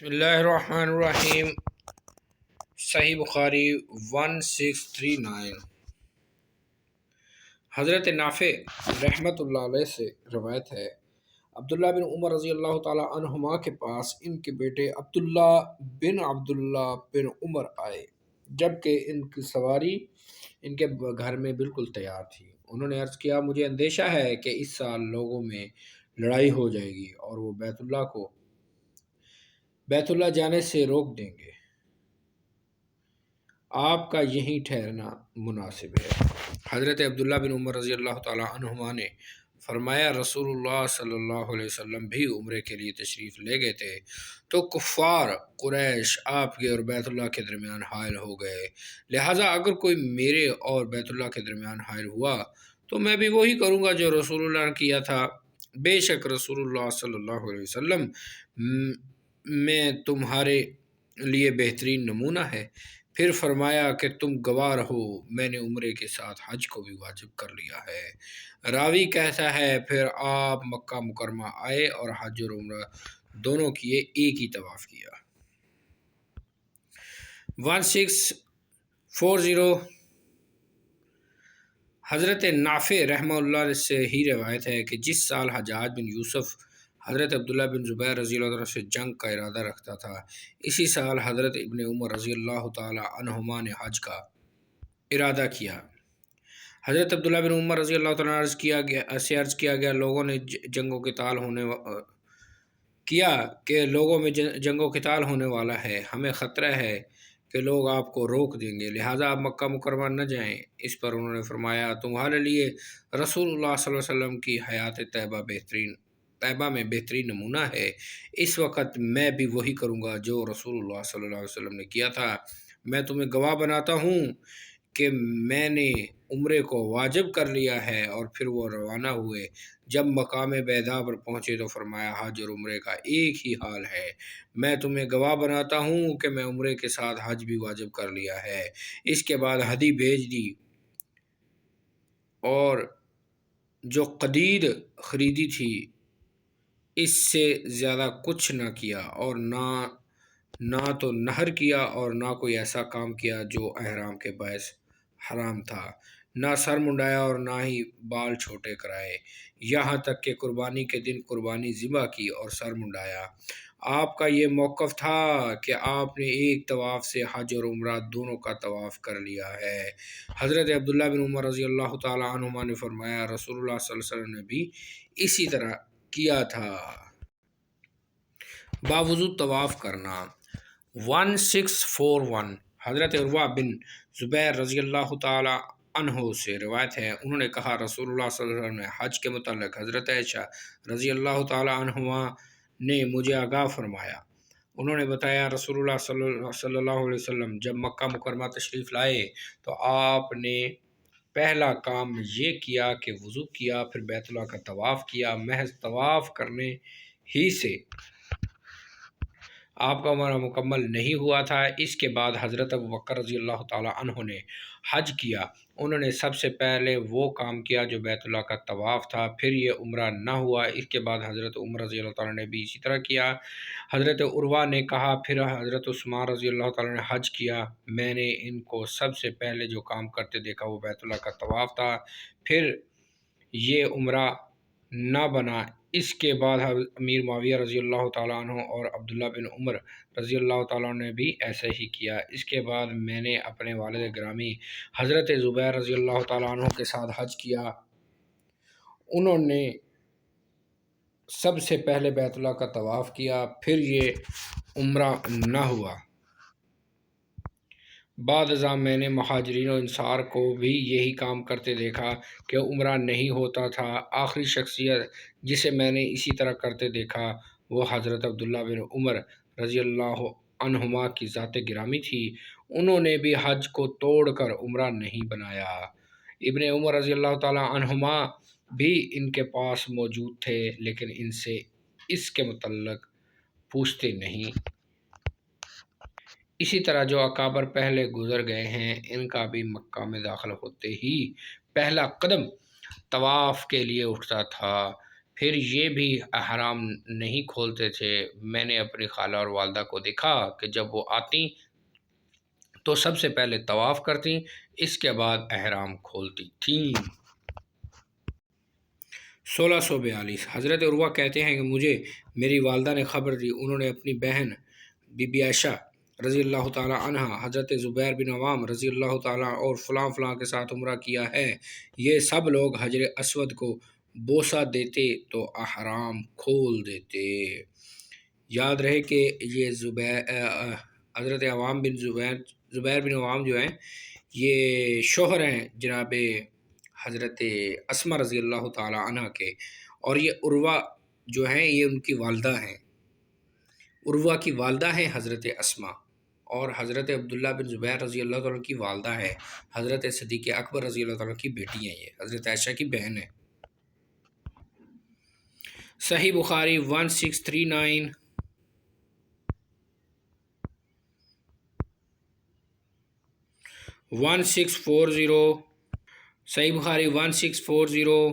बिस्मिल्लाहिर्रहमानिर्रहीम। सही बुखारी 1639। हज़रत नाफ़े रहमतुल्लाह अलैह से रवायत है, अब्दुल्ला बिन उमर रज़ी अल्लाह ताला अन्हुमा के पास इनके बेटे अब्दुल्ला बिन उमर आए, जबकि इनकी सवारी इनके घर में बिल्कुल तैयार थी। उन्होंने अर्ज़ किया, मुझे अंदेशा है कि इस साल लोगों में लड़ाई हो जाएगी और वो बैतुल्ला जाने से रोक देंगे। आपका यहीं ठहरना मुनासिब है। हज़रत अब्दुल्ला बिन उमर रज़ी अल्लाह ताला अन्हुमा ने फरमाया, रसूलुल्लाह सल्लल्लाहु अलैहि वसल्लम भी उम्रे के लिए तशरीफ़ ले गए थे तो कुफ़ार कुरैश आपके और बैतुल्ला के दरमियान हायल हो गए। लिहाजा अगर कोई मेरे और बैतुल्ला के दरमियान हायल हुआ तो मैं भी वही करूँगा जो रसूलुल्लाह ने किया था। बेशक रसूलुल्लाह सल्लल्लाहु अलैहि वसल्लम में तुम्हारे लिए बेहतरीन नमूना है। फिर फरमाया कि तुम गवाह रहो, मैंने उम्रे के साथ हज को भी वाजिब कर लिया है। रावी कहता है, फिर आप मक्का मुकरमा आए और हज और उम्रा दोनों किए, एक ही तवाफ़ किया। 1640। हज़रत नाफ़े रहमतुल्लाह से ही रवायत है कि जिस साल हज्जाज बिन यूसुफ़ हज़रत अब्दुल्ला बिन ज़ुबैर रज़ी अल्लाह अन्हु से जंग का इरादा रखता था, इसी साल हज़रत इब्ने उमर रज़ी अल्लाह ताला अन्हुमा ने हज का इरादा किया। हज़रत अब्दुल्ला बिन उमर रज़ी अल्लाह ताला अर्ज़ किया गया, लोगों ने जंगो क़िताल होने वाला है, हमें ख़तरा है कि लोग आपको रोक देंगे, लिहाजा आप मक्का मुकरमा न जाएं। इस पर उन्होंने फरमाया, तुम्हारे लिए रसूलुल्लाह सल्लल्लाहु अलैहि वसल्लम की हयात तैयबा में बेहतरीन नमूना है। इस वक्त मैं भी वही करूँगा जो रसूलुल्लाह सल्लल्लाहु अलैहि वसल्लम ने किया था। मैं तुम्हें गवाह बनाता हूँ कि मैंने उम्रे को वाजिब कर लिया है। और फिर वो रवाना हुए। जब मकाम बैदा पर पहुँचे तो फरमाया, हज और उम्रे का एक ही हाल है। मैं तुम्हें गवाह बनाता हूँ कि मैं उम्रे के साथ हज भी वाजिब कर लिया है। इसके बाद हदी भेज दी और जो कदीद ख़रीदी थी इससे ज़्यादा कुछ न किया, और ना तो नहर किया और ना कोई ऐसा काम किया जो अहराम के बायस हराम था। ना सर मुंडाया और ना ही बाल छोटे कराए, यहाँ तक कि कुर्बानी के दिन कुर्बानी ज़िबा की और सर मुंडाया। आपका ये मौक़िफ़ था कि आपने एक तवाफ़ से हज और उम्रा दोनों का तवाफ़ कर लिया है। हज़रत अब्दुल्ला बिन उमर रज़ी अल्लाह ताला अन्हुमा ने फरमाया, रसूलुल्लाह सल्लल्लाहु अलैहि वसल्लम ने भी इसी तरह किया था। बावजू तवाफ़ करना। 1641। हज़रत उर्वा बिन ज़ुबैर रज़ी अल्लाह ताला अन्हो से रवायत है, उन्होंने कहा, रसूलुल्लाह सल्लल्लाहु अलैहि वसल्लम ने हज के मुतल्लिक़ हज़रत आयशा रज़ी अल्लाह ताला अन्हुमा ने मुझे आगाह फरमाया। उन्होंने बताया, रसूलुल्लाह सल्लल्लाहु अलैहि वसल्लम जब मक्का मुकरमा तशरीफ़ लाए तो आपने पहला काम ये किया कि वज़ू किया, फिर बैतुल्लाह का तवाफ़ किया। महज तवाफ़ करने ही से आपका उम्रा मुकम्मल नहीं हुआ था। इसके बाद हज़रत अबू बकर रज़ी अल्लाह ताला अन्हु ने हज किया। उन्होंने सबसे पहले वो काम किया जो बैतुल्लाह का तवाफ़ था, फिर ये उम्रा ना हुआ। इसके बाद हज़रत उमर रज़ी अल्लाह ताला ने भी इसी तरह किया। हज़रत उर्वा ने कहा, फिर हज़रत उस्मान रज़ी अल्लाह ताला ने हज किया। मैंने इनको सबसे पहले जो काम करते देखा वो बैतुल्लाह का तवाफ़ था, फिर ये उम्रा ना बना। इसके बाद अमीर मुआविया रज़ी अल्लाह ताला अन्हु और अब्दुल्ला बिन उमर रज़ी अल्लाह ताला ने भी ऐसे ही किया। इसके बाद मैंने अपने वालिद गिरामी हज़रत ज़ुबैर रज़ी अल्लाह ताला अन्हु के साथ हज किया। उन्होंने सबसे पहले बैतुल्लाह का तवाफ़ किया, फिर ये उम्रा ना हुआ। बाद अज़ां मैंने मुहाजिरीन और अंसार को भी यही काम करते देखा कि उम्रा नहीं होता था। आखिरी शख्सियत जिसे मैंने इसी तरह करते देखा वो हज़रत अब्दुल्ला बिन उमर रज़ी अल्लाह अन्हुमा की ज़ात गिरामी थी। उन्होंने भी हज को तोड़कर उम्रा नहीं बनाया। इब्ने उमर रज़ी अल्लाह ताला अन्हुमा भी इनके पास मौजूद थे, लेकिन इनसे इसके मुतल्लिक़ पूछते नहीं। इसी तरह जो अकाबर पहले गुज़र गए हैं, इनका भी मक्का में दाखिल होते ही पहला कदम तवाफ़ के लिए उठता था, پھر یہ بھی احرام نہیں کھولتے تھے۔ میں نے اپنی خالہ اور والدہ کو دیکھا کہ جب وہ آتی تو سب سے پہلے طواف کرتی، اس کے بعد احرام کھولتی تھیں۔ 1642 حضرت عروہ کہتے ہیں کہ مجھے میری والدہ نے خبر دی، انہوں نے اپنی بہن بی بی عائشہ رضی اللہ تعالیٰ عنہ، حضرت زبیر بن عوام رضی اللہ تعالیٰ اور فلاں فلاں کے ساتھ عمرہ کیا ہے، یہ سب لوگ حجر اسود کو بوسہ دیتے تو احرام کھول دیتے۔ یاد رہے کہ یہ حضرت زبیر بن عوام جو ہیں یہ شوہر ہیں جناب حضرت اسمہ رضی اللہ تعالیٰ عنہ کے، اور یہ عروہ جو ہیں یہ ان کی والدہ ہیں۔ عروہ کی والدہ ہیں حضرت اسمہ، اور حضرت عبداللہ بن زبیر رضی اللہ تعالیٰ کی والدہ ہے حضرت صدیق اکبر رضی اللہ تعالیٰ کی بیٹی ہیں، یہ حضرت عائشہ کی بہن ہے۔ صحیح بخاری 1639 1640، صحیح بخاری 1640